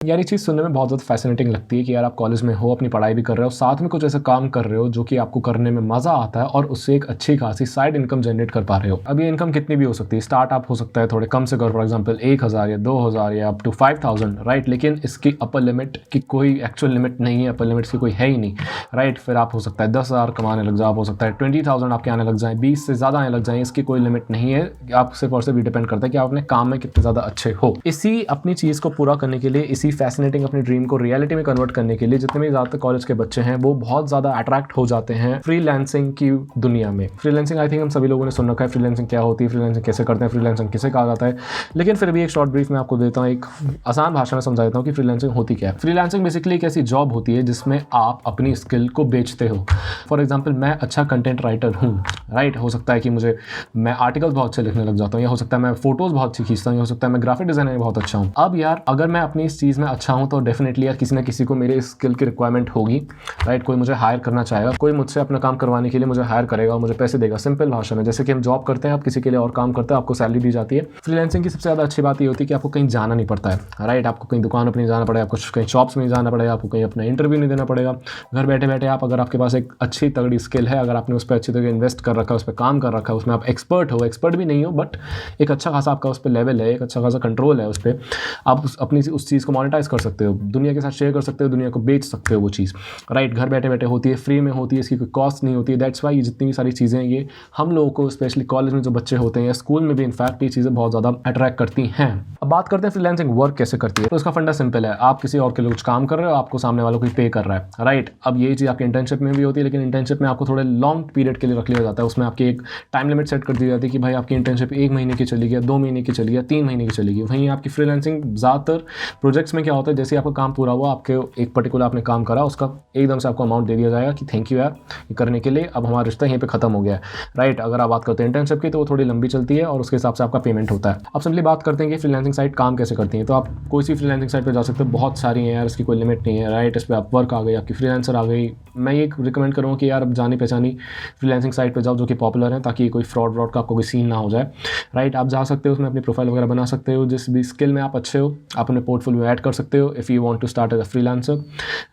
यार ये चीज़ सुनने में बहुत ज़्यादा फैसिनेटिंग लगती है कि यार आप कॉलेज में हो, अपनी पढ़ाई भी कर रहे हो, साथ में कुछ ऐसा काम कर रहे हो जो कि आपको करने में मज़ा आता है और उससे एक अच्छी खासी साइड इनकम जनरेट कर पा रहे हो। अब ये इनकम कितनी भी हो सकती है, स्टार्टअप हो सकता है थोड़े कम से कम, फॉर एग्जांपल 1000 या 2000 या अप टू 5000, राइट। लेकिन इसकी अपर लिमिट की कोई एक्चुअल लिमिट नहीं है, अपर लिमिट की कोई है ही नहीं, राइट। फिर आप हो सकता है 10,000 कमाने लग जाओ, हो सकता है 20,000 आपके आने लग जाए, 20 से ज़्यादा आने लग जाए, इसकी कोई लिमिट नहीं है। आप सिर्फ और सिर्फ ये डिपेंड करता है कि आप अपने काम में कितने ज़्यादा अच्छे हो। इसी अपनी चीज़ को पूरा करने के लिए, इसी फैसिनेटिंग अपनी ड्रीम को रियलिटी में कन्वर्ट करने के लिए जितने भी ज़्यादातर कॉलेज के बच्चे हैं वो बहुत ज़्यादा अट्रैक्ट हो जाते हैं फ्रीलांसिंग की दुनिया में। फ्रीलांसिंग आई थिंक हम सभी लोगों ने सुन रखा है, फ्रीलांसिंग क्या होती है, फ्रीलांसिंग कैसे करते हैं, फ्रीलांसिंग किसे कहा जाता है। लेकिन फिर भी एक शॉर्ट ब्रीफ मैं आपको देता हूँ, एक आसान भाषा में समझा देता हूँ कि फ्रीलांसिंग होती क्या है। फ्रीलांसिंग बेसिकली एक ऐसी जॉब होती है जिसमें आप अपनी स्किल को बेचते हो। फॉर एग्जाम्पल मैं अच्छा कंटेंट राइटर हूँ, राइट। हो सकता है कि मैं आर्टिकल्स बहुत अच्छे लिखने लग जाता हूँ, या हो सकता है मैं फोटोज़ बहुत अच्छी खींचता हूँ, या हो सकता है मैं ग्राफिक डिज़ाइनर में बहुत अच्छा हूँ। अब यार अगर मैं अपनी इस चीज़ में अच्छा हूँ तो डेफिनेटली यार किसी ना किसी को मेरे स्किल की रिक्वायरमेंट होगी, राइट। कोई मुझे हायर करना चाहेगा, कोई मुझसे अपना काम करवाने के लिए मुझे हायर करेगा और मुझे पैसे देगा। सिंपल भाषा में जैसे कि हम जॉब करते हैं, आप किसी के लिए और काम करते हैं, आपको सैलरी दी जाती है। फ्रीलांसिंग की सबसे ज़्यादा अच्छी बात ये होती है कि आपको कहीं जाना नहीं पड़ता है, राइट। आपको कहीं दुकान पर नहीं जाना पड़ेगा, आपको कहीं शॉप्स में नहीं जाना पड़ेगा, आपको कहीं अपना इंटरव्यू नहीं देना पड़ेगा। घर बैठे बैठे आप, अगर आपके पास एक अच्छी तगड़ी स्किल है, अगर आपने उस पर अच्छी तरह इन्वेस्ट कर रखा है, उस पर काम कर रखा है, उसमें आप एक्सपर्ट हो, एक्सपर्ट भी नहीं हो बट एक अच्छा खासा आपका उस पर लेवल है, एक अच्छा खासा कंट्रोल है उस पर, आप अपनी उस चीज़ को मोनेटाइज कर सकते हो, दुनिया के साथ शेयर कर सकते हो, दुनिया को बेच सकते हो वो चीज़, राइट। घर बैठे बैठे होती है, फ्री में होती है, इसकी कोई कॉस्ट नहीं होती है। दैट्स वाई ये जितनी भी सारी चीज़ें हैं ये हम लोगों को, स्पेशली कॉलेज में जो बच्चे होते हैं या स्कूल में भी इनफैक्ट, ये चीज़ें बहुत ज़्यादा अट्रैक्ट करती हैं। अब बात करते हैं फ्रीलांसिंग वर्क कैसे करती है। तो इसका फंडा सिंपल है, आप किसी और के लिए कुछ काम कर रहे हो, आपको सामने वालों को पे कर रहा है, राइट। अब ये चीज़ आपकी इंटर्नशिप में भी होती है, लेकिन इंटर्नशिप में आपको थोड़े लॉन्ग पीरियड के लिए रख लिया जाता है। उसमें आपकी एक टाइम लिमिट सेट कर दी जाती है कि भाई आपकी इंटर्नशिप 1 महीने की चली गई, 2 महीने की चली गई, 3 महीने की चली गई। वहीं आपकी फ्रीलांसिंग ज़्यादातर प्रोजेक्ट्स में क्या होता है, जैसे आपका काम पूरा हुआ, आपके एक पर्टिकुलर आपने काम करा, उसका एकदम से आपको अमाउंट दे दिया जाएगा कि थैंक यू यार ये करने के लिए, अब हमारा रिश्ता यहीं पे खत्म हो गया है, राइट। अगर आप बात करते हैं इंटर्नशिप की तो वो थोड़ी लंबी चलती है और उसके हिसाब से आपका पेमेंट होता है। अब सिंपली बात करते हैं कि फ्रीलांसिंग साइट काम कैसे करती है। तो आप कोई सी फ्रीलांसिंग साइट पर जा सकते हो, बहुत सारी हैं यार, इसकी कोई लिमिट नहीं है, राइट। इस पर आप वर्क आ गई, आपकी फ्रीलांसर आ गई। मैं ये रिकमेंड करूँगा कि यार अब जानी पहचानी फ्रीलांसिंग साइट पर जाओ जो कि पॉपुलर है, ताकि कोई फ्रॉड व्रॉड का आपको कोई सीन ना हो जाए, राइट। आप जा सकते हो, उसमें अपनी प्रोफाइल वगैरह बना सकते हो, जिस भी स्किल में आप अच्छे हो आप अपने पोर्टफोलियो में ऐड कर सकते हो if you want to start as a freelancer,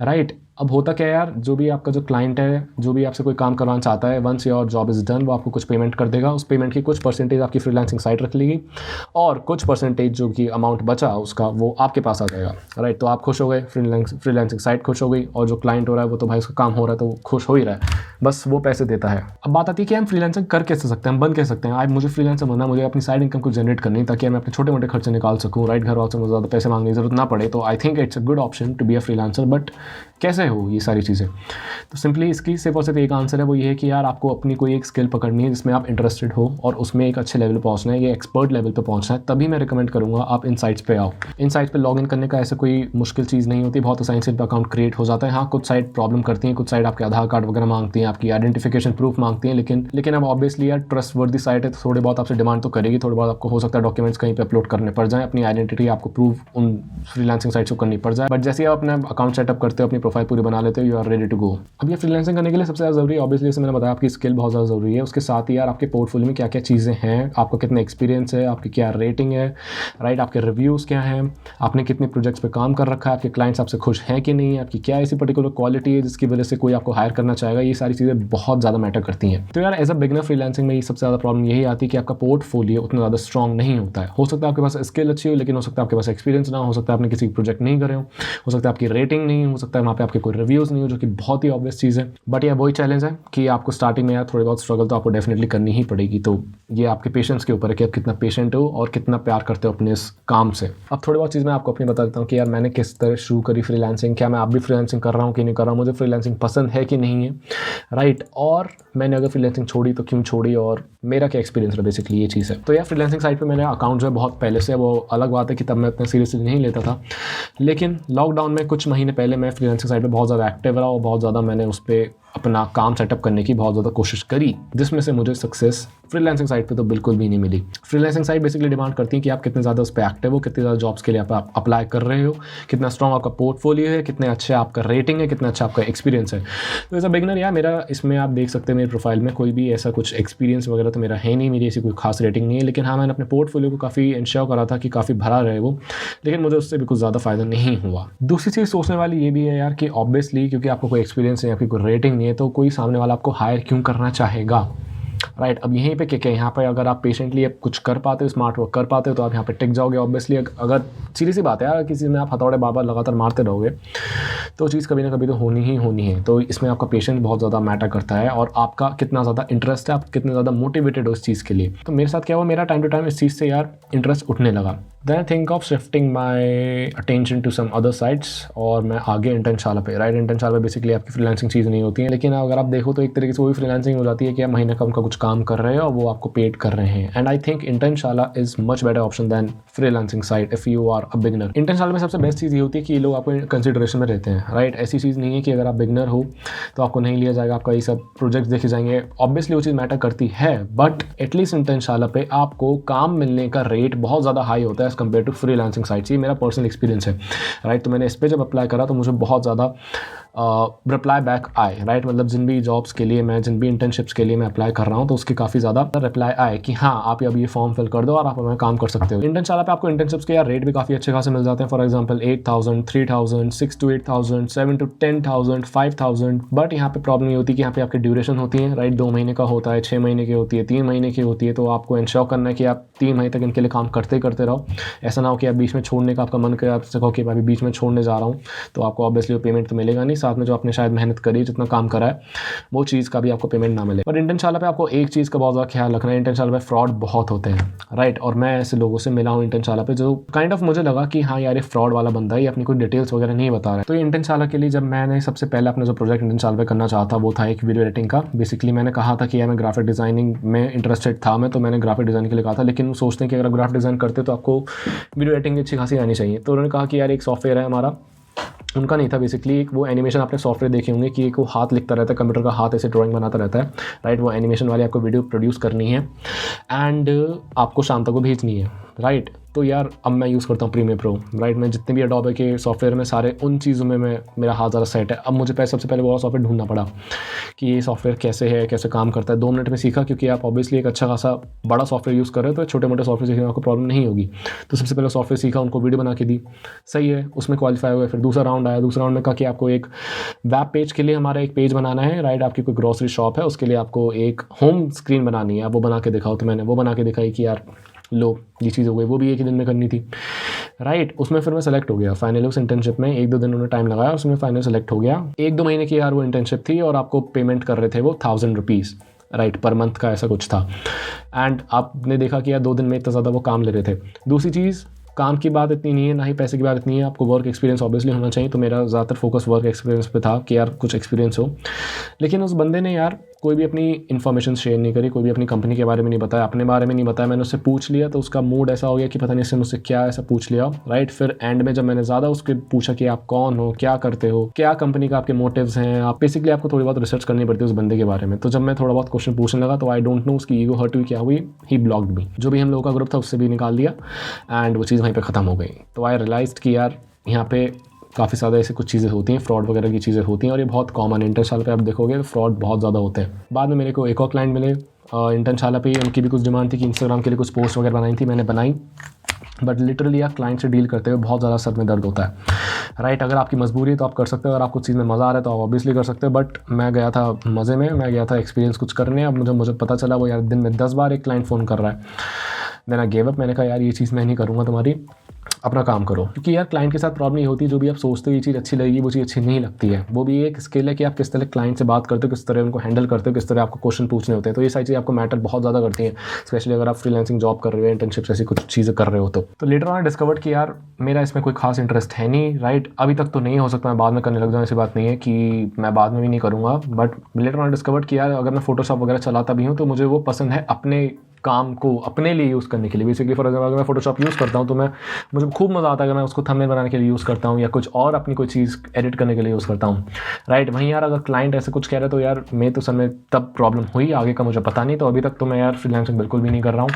right. अब होता क्या है यार, जो भी आपका जो क्लाइंट है, जो भी आपसे कोई काम करवाना चाहता है, once your job is done वो आपको कुछ पेमेंट कर देगा। उस पेमेंट की कुछ परसेंटेज आपकी फ्रीलांसिंग साइट रख लेगी और कुछ परसेंटेज जो कि अमाउंट बचा उसका वो आपके पास आ जाएगा, राइट। तो आप खुश हो गए, फ्रीलांसिंग साइट खुश हो गई, और जो क्लाइंट हो रहा है वो तो भाई उसका काम हो रहा है तो वो खुश हो ही रहा है, बस वो पैसे देता है। अब बात आती है कि हम फ्रीलांसिंग कर कैसे सकते हैं, हम बन कैसे सकते हैं। आज मुझे फ्रीलांसर बनना, मुझे अपनी साइड इनकम को जनरेट करनी, ताकि मैं अपने छोटे मोटे खर्चे निकाल सकूँ, राइट। घर वालों से मुझे ज़्यादा पैसे मांगने की जरूरत ना पड़े। तो I think it's a good option to be a freelancer. But कैसे हो ये सारी चीज़ें, तो सिंपली इसकी सिर्फ और सिर्फ एक आंसर है, वो ये है कि यार आपको अपनी कोई एक स्किल पकड़नी है जिसमें आप इंटरेस्टेड हो और उसमें एक अच्छे लेवल पे पहुंचना है, ये एक्सपर्ट लेवल पे पहुंचना है। तभी मैं रिकमेंड करूंगा आप इन साइट्स पे आओ। इन साइट्स पे लॉगिन करने का ऐसा कोई मुश्किल चीज़ नहीं होती, बहुत आसानी से इन पर अकाउंट क्रिएट हो जाता है। हाँ, कुछ साइट प्रॉब्लम करती हैं, कुछ साइट आपके आधार कार्ड वगैरह मांगती हैं, आपकी आइडेंटिफिकेशन प्रूफ मांगती हैं, लेकिन अब ऑब्वियसली यार ट्रस्ट वर्दी साइट है तो थोड़ी बहुत आपसे डिमांड तो करेगी, थोड़ी बहुत आपको हो सकता है डॉक्यूमेंट्स कहीं पे अपलोड करने पड़ जाए, अपनी आइडेंटिटी आपको प्रूव उन फ्रीलांसिंग साइट्स को करनी पड़ जाए। बट जैसे आप अपना अकाउंट सेटअप करते हो, अपनी प्रोफाइल पूरी बना लेते हो, you are ready to go. अब ये फ्रीलांसिंग करने के लिए सबसे ज़्यादा जरूरी है, ऑब्वियसली जैसे मैंने बताया, आपकी स्किल बहुत ज़्यादा जरूरी है। उसके साथ ही यार आपके पोर्टफोलियो में क्या क्या चीज़ें हैं, आपका कितना एक्सपीरियंस है, आपकी क्या रेटिंग है, राइट। आपके रिव्यूज़ क्या हैं, आपने कितने प्रोजेक्ट्स पे काम कर रखा है, आपके क्लाइंट्स आपसे खुश हैं कि नहीं, आपकी क्या ऐसी पर्टिकुलर क्वालिटी है जिसकी वजह से कोई आपको हायर करना चाहेगा। ये सारी चीज़ें बहुत ज़्यादा मैटर करती हैं। तो यार एज अ बिगनर फ्रीलांसिंग में ये सबसे ज़्यादा प्रॉब्लम यही आती है कि आपका पोर्टफोलियो उतना ज़्यादा स्ट्रॉन्ग नहीं होता है। हो सकता है आपके पास स्किल अच्छी हो, लेकिन हो सकता है आपके पास एक्सपीरियंस ना हो सकता है आपने किसी प्रोजेक्ट नहीं करे हो सकता है आपकी रेटिंग नहीं हो सकता है वहाँ पे आपके कोई रिव्यूज़ नहीं हो, जो कि बहुत ही ऑब्वियस चीज़ है। बट यह वही चैलेंज है कि आपको स्टार्टिंग में यार थोड़ी बहुत स्ट्रगल तो आपको डेफिनेटली करनी ही पड़ेगी। तो ये आपके पेशेंस के ऊपर है कि आप कितना पेशेंट हो और कितना प्यार करते हो अपने इस काम से। अब थोड़ी बहुत चीज़ मैं आपको अपनी बता देता हूँ कि यार मैंने किस तरह शुरू करी फ्रीलांसिंग, क्या मैं आप भी फ्रीलांसिंग कर रहा हूँ कि नहीं कर रहा हूँ, मुझे फ्रीलांसिंग पसंद है कि नहीं है, राइट। और मैंने अगर फ्रीलांसिंग छोड़ी तो क्यों छोड़ी और मेरा क्या एक्सपीरियंस रहा, बेसिकली ये चीज़ है। तो यार फ्रीलांसिंग साइट पे मैंने अकाउंट जो है बहुत पहले से, वो अलग बात है कि तब मैं इतना सीरियसली नहीं लेता था, लेकिन लॉकडाउन में कुछ महीने पहले मैं फ्रीलांसिंग साइट पे बहुत ज़्यादा एक्टिव रहा और बहुत ज़्यादा मैंने उस पर अपना काम सेटअप करने की बहुत ज़्यादा कोशिश करी, जिसमें से मुझे सक्सेस फ्रीलांसिंग साइट पे तो बिल्कुल भी नहीं मिली। फ्रीलांसिंग साइट बेसिकली डिमांड करती है कि आप कितने ज़्यादा उस पर एक्टिव हो, कितनी ज़्यादा जॉब्स के लिए आप अप्लाई कर रहे हो, कितना स्ट्रॉन्ग आपका पोर्टफोलियो है, कितने अच्छे आपका रेटिंग है, कितना अच्छा आपका एक्सपीरियंस है। तो एज अ बिगनर यार मेरा इसमें आप देख सकते हैं मेरे प्रोफाइल में कोई भी ऐसा कुछ एक्सपीरियंस वगैरह तो मेरा है नहीं, मेरी ऐसी कोई खास रेटिंग नहीं है। लेकिन हाँ, मैंने अपने पोर्टफोलियो को काफ़ी इंश्योर करा था कि काफ़ी भरा रहे वो, लेकिन मुझे उससे भी कुछ ज़्यादा फ़ायदा नहीं हुआ। दूसरी चीज़ सोचने वाली ये भी है यार कि ऑब्वियसली क्योंकि आपको कोई एक्सपीरियंस नहीं, आपकी कोई रेटिंग नहीं है, तो कोई सामने वाला आपको हायर क्यों करना चाहेगा, राइट। अब यहीं पे क्या यहाँ पे अगर आप पेशेंटली अब कुछ कर पाते हो, स्मार्ट वर्क कर पाते हो, तो आप यहाँ पे टिक जाओगे ऑब्वियसली। अगर सीधी सी बात है यार, किसी में आप हथौड़े बार बार लगातार मारते रहोगे तो चीज़ कभी ना कभी तो होनी ही होनी है। तो इसमें आपका पेशेंस बहुत ज़्यादा मैटर करता है और आपका कितना ज़्यादा इंटरेस्ट है, आप कितने ज़्यादा मोटिवेटेड हो इस चीज़ के लिए। तो मेरे साथ क्या हुआ, मेरा टाइम टू टाइम इस चीज़ से यार इंटरेस्ट उठने लगा। Then I think of shifting my attention to some other sites, और मैं आगे इंटर्नशाला पे, राइट। इंटर्नशाला बेसिकली आपकी फ्रीलांसिंग चीज़ नहीं होती है, लेकिन अगर आप देखो तो एक तरीके से वो भी फ्रीलांसिंग हो जाती है कि आप महीने का उनका कुछ काम कर रहे हो और वो आपको पेड कर रहे हैं। And I think Internshala is much better option than freelancing site if you are a beginner. Internshala में सबसे बेस्ट चीज़ ये होती है कि ये लोग आपको कंसिडरेशन में रहते हैं, राइट। ऐसी चीज़ नहीं है कि अगर आप बिगनर हो तो आपको नहीं लिया जाएगा, आपका ये सब प्रोजेक्ट्स देखे जाएंगे। ऑब्वियसली वो चीज़ मैटर करती है, बट एटलीस्ट इंटर्नशाला पे आपको काम मिलने का रेट बहुत ज़्यादा हाई होता है as compare to freelancing sites. ये मेरा पर्सनल एक्सपीरियंस है, राइट। तो मैंने इस पर जब अप्लाई करा तो मुझे बहुत ज़्यादा रिप्लाई बैक आए, राइट। मतलब जिन भी जॉब्स के लिए मैं, जिन भी इंटर्नशिप्स के लिए मैं अप्लाई कर रहा हूँ, तो उसके काफ़ी ज़्यादा रिप्लाई आए कि हाँ आप अब ये फॉर्म फिल कर दो और आप हमें काम कर सकते हो। इंटर्नशाला पे आपको इंटर्नशिप्स के यार रेट भी काफ़ी अच्छे खासे मिल जाते हैं। For example 8,000, 3,000, 6 to 8,000, 7 to 10,000, 5,000। But यहाँ पे प्रॉब्लम ये होती है कि यहाँ पे आपकी ड्यूरेशन होती है, राइट। 2 महीने का होता है, 6 महीने की होती है, 3 महीने की होती है। तो आपको इंश्योर करना है कि आप 3 महीने तक इनके लिए काम करते करते रहो। ऐसा ना हो कि आप बीच में छोड़ने का आपका मन करे, आपसे कहो कि अभी बीच में छोड़ने जा रहा हूँ, तो आपको ऑब्वियसली पेमेंट तो मिलेगा नहीं, साथ में जो आपने शायद मेहनत करी, जितना काम करा है, वो चीज़ का भी आपको पेमेंट ना मिले। पर इंटर्नशाला पे आपको एक चीज़ का बहुत ज़्यादा ख्याल रखना है, इंटर्नशाला पे फ्रॉड बहुत होते हैं, राइट। और मैं ऐसे लोगों से मिला हूँ इंटर्नशाला पे जो काइंड ऑफ मुझे लगा कि हाँ यार ये फ्रॉड वाला बंदा है, ये अपनी कोई डिटेल्स वगैरह नहीं बता रहा है। तो ये इंटर्नशाला के लिए जब मैंने सबसे पहले अपना जो प्रोजेक्ट इंटर्नशाला पे करना चाहता वो था एक वीडियो एडिटिंग का। बेसिकली मैंने कहा था कि यार मैं ग्राफिक डिज़ाइनिंग में इंटरेस्टेड था, तो मैंने ग्राफिक डिज़ाइनिंग के लिए कहा था। लेकिन वो सोचते हैं कि अगर आप ग्राफिक डिज़ाइन करते तो आपको वीडियो एडिटिंग अच्छी खासी आनी चाहिए। तो उन्होंने कहा कि यार एक सॉफ्टवेयर है हमारा, उनका नहीं था बेसिकली, एक वो एनिमेशन आपने सॉफ्टवेयर देखे होंगे कि एक वो हाथ लिखता रहता है, कंप्यूटर का हाथ ऐसे ड्राइंग बनाता रहता है, राइट। वो एनिमेशन वाली आपको वीडियो प्रोड्यूस करनी है एंड आपको शाम तक को भेजनी है, राइट। तो यार अब मैं यूज़ करता हूँ प्रीमियर प्रो, राइट। मैं जितने भी एडोबे के सॉफ्टवेयर में सारे उन चीज़ों में मेरा हाथ ज़्यादा सेट है। अब मुझे सबसे पहले वो सॉफ्टवेयर ढूंढना पड़ा कि ये सॉफ्टवेयर कैसे है, कैसे काम करता है। 2 मिनट में सीखा, क्योंकि आप ऑब्वियसली एक अच्छा खासा बड़ा सॉफ्टवेयर यूज़ कर रहे हो तो छोटे मोटे सॉफ्टवेयर सीखने में आपको प्रॉब्लम नहीं होगी। तो सबसे पहले सॉफ्टवेयर सीखा, उनको वीडियो बना के दी, सही है, उसमें क्वालिफाई हुआ। फिर दूसरा राउंड आया, दूसरा राउंड में कहा कि आपको एक वेब पेज के लिए हमारा एक पेज बनाना है, राइट। आपकी कोई ग्रॉसरी शॉप है, उसके लिए आपको एक होम स्क्रीन बनानी है, आप वो बना के दिखाओ। तो मैंने वो बना के दिखाई कि यार लो ये चीज़ हो गई, वो भी एक ही दिन में करनी थी, राइट। उसमें फिर मैं सेलेक्ट हो गया फाइनली उस इंटर्नशिप में। 1-2 दिन उन्होंने टाइम लगाया, उसमें फाइनल सेलेक्ट हो गया। 1-2 महीने की यार वो इंटर्नशिप थी और आपको पेमेंट कर रहे थे वो 1,000 रुपीज़, राइट, पर मंथ का ऐसा कुछ था। एंड आपने देखा कि यार 2 दिन में इतना ज़्यादा वो काम ले रहे थे। दूसरी चीज़, काम की बात इतनी नहीं है, ना ही पैसे की बात इतनी है, आपको वर्क एक्सपीरियंस ऑब्वियसली होना चाहिए। तो मेरा ज़्यादातर फोकस वर्क एक्सपीरियंस पे था कि यार कुछ एक्सपीरियंस हो। लेकिन उस बंदे ने यार कोई भी अपनी इन्फॉर्मेशन शेयर नहीं करी, कोई भी अपनी कंपनी के बारे में नहीं बताया, अपने बारे में नहीं बताया। मैंने उससे पूछ लिया तो उसका मूड ऐसा हो गया कि पता नहीं इससे मुझसे क्या ऐसा पूछ लिया, राइट। फिर एंड में जब मैंने ज़्यादा उसके पूछा कि आप कौन हो, क्या करते हो, क्या कंपनी का आपके मोटिव्स हैं, आप बेसिकली आपको थोड़ी बहुत रिसर्च करनी पड़ती है उस बंदे के बारे में। तो जब मैं थोड़ा बहुत क्वेश्चन पूछने लगा तो आई डोंट नो उसकी ईगो हर्ट हुई, क्या हुई, ही ब्लॉक्ड मी। जो भी हम लोगों का ग्रुप था उससे भी निकाल दिया एंड वो चीज़ वहीं पर ख़त्म हो गई। तो आई रियलाइज्ड कि यार यहाँ पे काफ़ी ज़्यादा ऐसे कुछ चीज़ें होती हैं, फ्रॉड वगैरह की चीज़ें होती हैं और ये बहुत कॉमन है। इंटर्नशाला पे आप देखोगे फ्रॉड बहुत ज़्यादा होते हैं। बाद में मेरे को एक और क्लाइंट मिले इंटर्नशाला पे, उनकी भी कुछ डिमांड थी कि इंस्टाग्राम के लिए कुछ पोस्ट वगैरह बनाई थी, मैंने बनाई। बट लिटरली यार क्लाइंट से डील करते हुए बहुत ज़्यादा सर में दर्द होता है, राइट। अगर आपकी मजबूरी है तो आप कर सकते हो, अगर आपको चीज़ में मज़ा आ रहा है तो आप ऑब्वियसली कर सकते हो। बट मैं गया था मज़े में, मैं गया था एक्सपीरियंस कुछ करने। अब मुझे पता चला वो यार दिन में 10 बार एक क्लाइंट फ़ोन कर रहा है। देन आई गिव अप, मैंने कहा यार ये चीज़ मैं नहीं करूँगा तुम्हारी, अपना काम करो। क्योंकि यार क्लाइंट के साथ प्रॉब्लम ये होती है, जो भी आप सोचते हो ये चीज़ अच्छी लगेगी वो चीज़ अच्छी नहीं लगती है। वो भी एक स्किल है कि आप किस तरह क्लाइंट से बात करते हो, किस तरह उनको हैंडल करते हो, किस तरह आपको क्वेश्चन पूछने होते हैं। तो ये सारी चीज़ आपको मैटर बहुत ज़्यादा करती हैं, स्पेशली अगर आप फ्रीलांसिंग जॉब कर रहे हो, इंटर्नशिप ऐसी कुछ चीज़ें कर रहे हो। तो लेटर ऑन डिस्कवर्ड कि यार मेरा इसमें कोई खास इंटरेस्ट है नहीं, राइट। अभी तक तो नहीं, हो सकता मैं बाद में करने लग जाऊँ, ऐसी बात नहीं है कि मैं बाद में भी नहीं करूँगा। बट लेटर ऑन डिस्कवर्ड कि यार अगर मैं फोटोशॉप वगैरह चलाता भी हूँ तो मुझे वो पसंद है अपने काम को अपने लिए यूज़ करने के लिए। बेसिकली फॉर एग्जाम्पल अगर मैं फोटोशॉप यूज़ करता हूँ तो मुझे खूब मज़ा आता है अगर मैं उसको थंबनेल बनाने के लिए यूज़ करता हूँ या कुछ और अपनी कोई चीज़ एडिट करने के लिए यूज़ करता हूँ, राइट। वहीं यार अगर क्लाइंट ऐसे कुछ कह रहे तो यार मैं तो सर में तब प्रॉब्लम हुई, आगे का मुझे पता नहीं। तो अभी तक तो मैं यार फ्रीलांसिंग बिल्कुल भी नहीं कर रहा हूँ,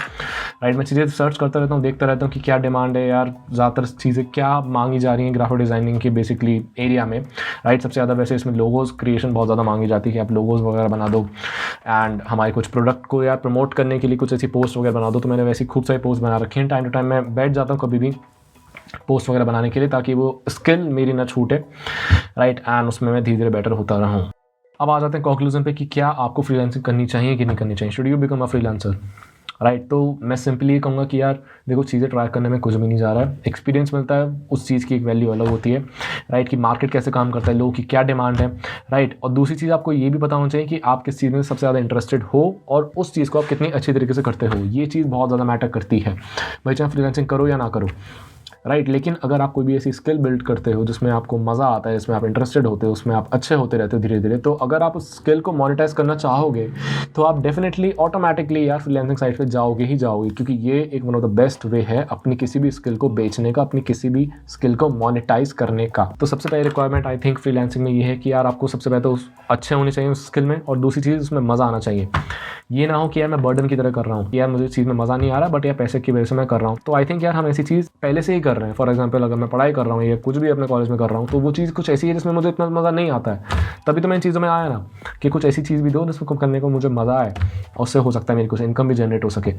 राइट। मैं चीज़ें सर्च करता रहता हूँ, देखता रहता हूँ कि क्या डिमांड है यार, ज़्यादातर चीज़ें क्या मांगी जा रही हैं ग्राफिक डिज़ाइनिंग के बेसिकली एरिया में, राइट। सबसे ज़्यादा वैसे इसमें लोगोज़ क्रिएशन बहुत ज़्यादा मांगी जाती है कि आप लोगोज़ वगैरह बना दो एंड हमारे कुछ प्रोडक्ट को यार प्रमोट करने के लिए कुछ ऐसी पोस्ट वगैरह बना दो। तो मैंने वैसी खूब सारी पोस्ट बना रखी हैं। टाइम टू टाइम मैं बैठ जाता हूँ कभी भी पोस्ट वगैरह बनाने के लिए ताकि वो स्किल मेरी ना छूटे, राइट, एंड उसमें मैं धीरे धीरे बेटर होता रहूँ। अब आ जाते हैं कंक्लूजन पे कि क्या आपको फ्रीलांसिंग करनी चाहिए कि नहीं करनी चाहिए, should you become a freelancer, right. तो मैं सिंपली ये कहूँगा कि यार देखो चीज़ें ट्राई करने में कुछ भी नहीं जा रहा है, एक्सपीरियंस मिलता है, उस चीज़ की एक वैल्यू अलग होती है, राइट, कि मार्केट कैसे काम करता है, लोगों की क्या डिमांड है, राइट। और दूसरी चीज़ आपको ये भी पता होना चाहिए कि आप किस चीज़ में सबसे ज़्यादा इंटरेस्टेड हो और उस चीज़ को आप कितनी अच्छी तरीके से करते हो। ये चीज़ बहुत ज़्यादा मैटर करती है, भाई चाहे फ्रीलांसिंग करो या ना करो, राइट। लेकिन अगर आप कोई भी ऐसी स्किल बिल्ड करते हो जिसमें आपको मज़ा आता है, जिसमें आप इंटरेस्टेड होते हो, उसमें आप अच्छे होते रहते हो धीरे धीरे, तो अगर आप उस स्किल को मोनेटाइज करना चाहोगे तो आप डेफिनेटली ऑटोमेटिकली यार फ्रीलांसिंग साइट पे जाओगे ही जाओगे, क्योंकि ये एक one of the best way है अपनी किसी भी स्किल को बेचने का, अपनी किसी भी स्किल को मोनेटाइज करने का। तो सबसे पहले रिक्वायरमेंट आई थिंक फ्रीलांसिंग में ये है कि यार आपको सबसे पहले तो अच्छे होने चाहिए उस स्किल में, और दूसरी चीज़ उसमें मज़ा आना चाहिए। ये ना हो कि यार मैं बर्डन की तरह कर रहा हूँ, यार मुझे चीज़ में मज़ा नहीं आ रहा बट यार पैसे की वजह से मैं कर रहा हूँ। तो आई थिंक यार हम ऐसी चीज़ पहले से ही कर रहे हैं। फॉर एग्जाम्पल अगर मैं पढ़ाई कर रहा हूँ या कुछ भी अपने कॉलेज में कर रहा हूँ तो वो चीज़ कुछ ऐसी है जिसमें मुझे इतना मज़ा नहीं आता है, तभी तो मैं इन चीज़ों में आया ना कि कुछ ऐसी चीज़ भी दो जिसको करने को मुझे मज़ा आए और उससे हो सकता है मेरी कुछ इनकम भी जनरेट हो सके,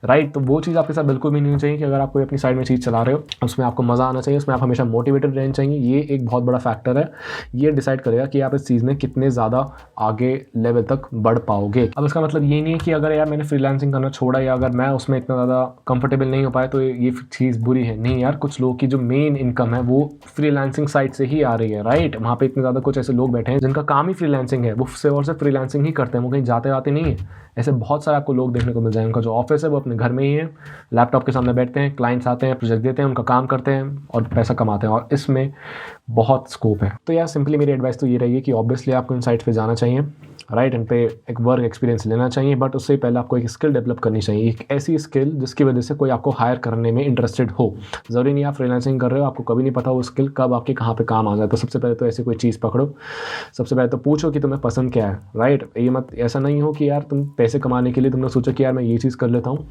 राइट। तो वो चीज़ आपके साथ बिल्कुल भी नहीं होनी चाहिए कि अगर आप कोई अपनी साइड में चीज़ चला रहे हो उसमें आपको मज़ा आना चाहिए, उसमें आप हमेशा मोटिवेटेड रहना चाहिए। ये एक बहुत बड़ा फैक्टर है, ये डिसाइड करेगा कि आप इस चीज़ में कितने ज़्यादा आगे लेवल तक बढ़ पाओगे। अब इसका मतलब ये नहीं है कि अगर यार मैंने फ्रीलांसिंग करना छोड़ा या अगर मैं उसमें इतना ज़्यादा कंफर्टेबल नहीं हो पाया तो ये चीज़ बुरी है, नहीं यार। कुछ लोगों की जो मेन इनकम है वो फ्रीलांसिंग साइट से ही आ रही है, राइट। वहाँ पे इतने ज़्यादा कुछ ऐसे लोग बैठे हैं जिनका काम ही फ्रीलांसिंग है, वो सिर्फ फ्रीलांसिंग ही करते हैं, वो कहीं जाते आते नहीं है। ऐसे बहुत सारे आपको लोग देखने को मिल जाएंगे, उनका जो ऑफिस है वो अपने घर में ही है, लैपटॉप के सामने बैठते हैं, क्लाइंट्स आते हैं, प्रोजेक्ट देते हैं, उनका काम करते हैं और पैसा कमाते हैं, और इसमें बहुत स्कोप है। तो यार सिंपली मेरी एडवाइस तो ये रही है कि ऑब्वियसली आपको इन साइट्स पे जाना चाहिए, राइट, इन पे एक वर्क एक्सपीरियंस लेना चाहिए, बट उससे पहले आपको एक स्किल डेवलप करनी चाहिए, एक ऐसी स्किल जिसकी वजह से कोई आपको हायर करने में इंटरेस्टेड हो। ज़रूरी नहीं आप फ्रीलांसिंग कर रहे हो, आपको कभी नहीं पता वो स्किल कब आपके कहाँ पे काम आ जाए। तो सबसे पहले तो ऐसी कोई चीज़ पकड़ो, सबसे पहले तो पूछो कि तुम्हें पसंद क्या है, राइट। ये मत ऐसा नहीं हो कि यार तुम पैसे कमाने के लिए तुमने सोचा कि यार मैं ये चीज़ कर लेता हूँ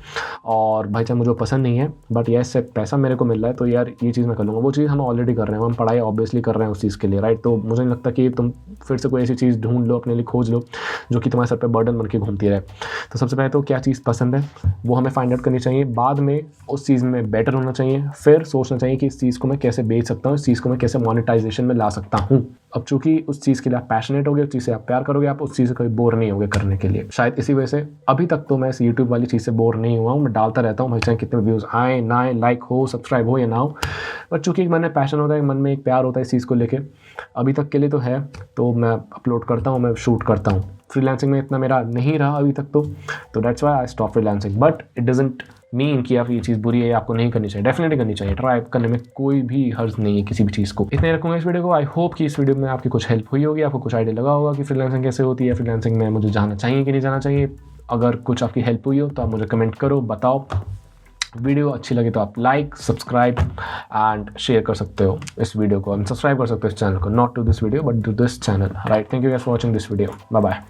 और भाई चाहे मुझे पसंद नहीं है बट यार इससे पैसा मेरे को मिल रहा है तो यार ये चीज़ मैं कर लूँगा। वो चीज़ हम ऑलरेडी कर रहे हैं, हम पढ़ाई ऑब्वियसली कर रहे हैं उस चीज़ के लिए, राइट। तो मुझे नहीं लगता कि तुम फिर से कोई ऐसी चीज़ ढूंढ लो, अपने लिए खोज लो जो कि तुम्हारे सर पे बर्डन बन के घूमती रहे। तो सबसे पहले तो क्या चीज़ पसंद है वो हमें फाइंड आउट करनी चाहिए, बाद में उस चीज़ में बेटर होना चाहिए, फिर सोचना चाहिए कि इस चीज़ को मैं कैसे बेच सकता हूँ, इस चीज़ को मैं कैसे मोनेटाइजेशन में ला सकता हूँ। अब चूंकि उस चीज़ के लिए आप पैशनेट होगे, उस चीज़ से आप प्यार करोगे, आप उस चीज़ से कभी बोर नहीं होगे करने के लिए। शायद इसी वजह से अभी तक तो मैं इस यूट्यूब वाली चीज़ से बोर नहीं हुआ हूँ, मैं डालता रहता हूँ, भाई चाहे कितने व्यूज़ आए ना आए, लाइक हो, सब्सक्राइब हो या ना हो, बट चूँकि एक मन में पैशन होता है, मन में एक प्यार होता है इस चीज़ को लेके, अभी तक के लिए तो है, तो मैं अपलोड करता हूँ, मैं शूट करता हूँ। फ्रीलांसिंग में इतना मेरा नहीं रहा अभी तक तो that's why I stop freelancing, but it doesn't mean कि आप ये चीज़ बुरी है, आपको नहीं करनी चाहिए, डेफिनेटली करनी चाहिए, ट्राई करने में कोई भी हर्ज नहीं है किसी भी चीज़ को। इतने रखूँगा इस वीडियो को। आई होप कि इस वीडियो में आपकी कुछ हेल्प हुई होगी, आपको कुछ आइडिया लगा होगा कि फ्रीलांसिंग कैसे होती है, फ्रीलांसिंग में मुझे जाना चाहिए कि नहीं जाना चाहिए। अगर कुछ आपकी हेल्प हुई हो तो आप मुझे कमेंट करो, बताओ। वीडियो अच्छी लगे तो आप लाइक, सब्सक्राइब एंड शेयर कर सकते हो इस वीडियो को, सब्सक्राइब कर सकते हो इस चैनल को, not to this video but to this channel, right. Thank you guys for watching this video, bye bye.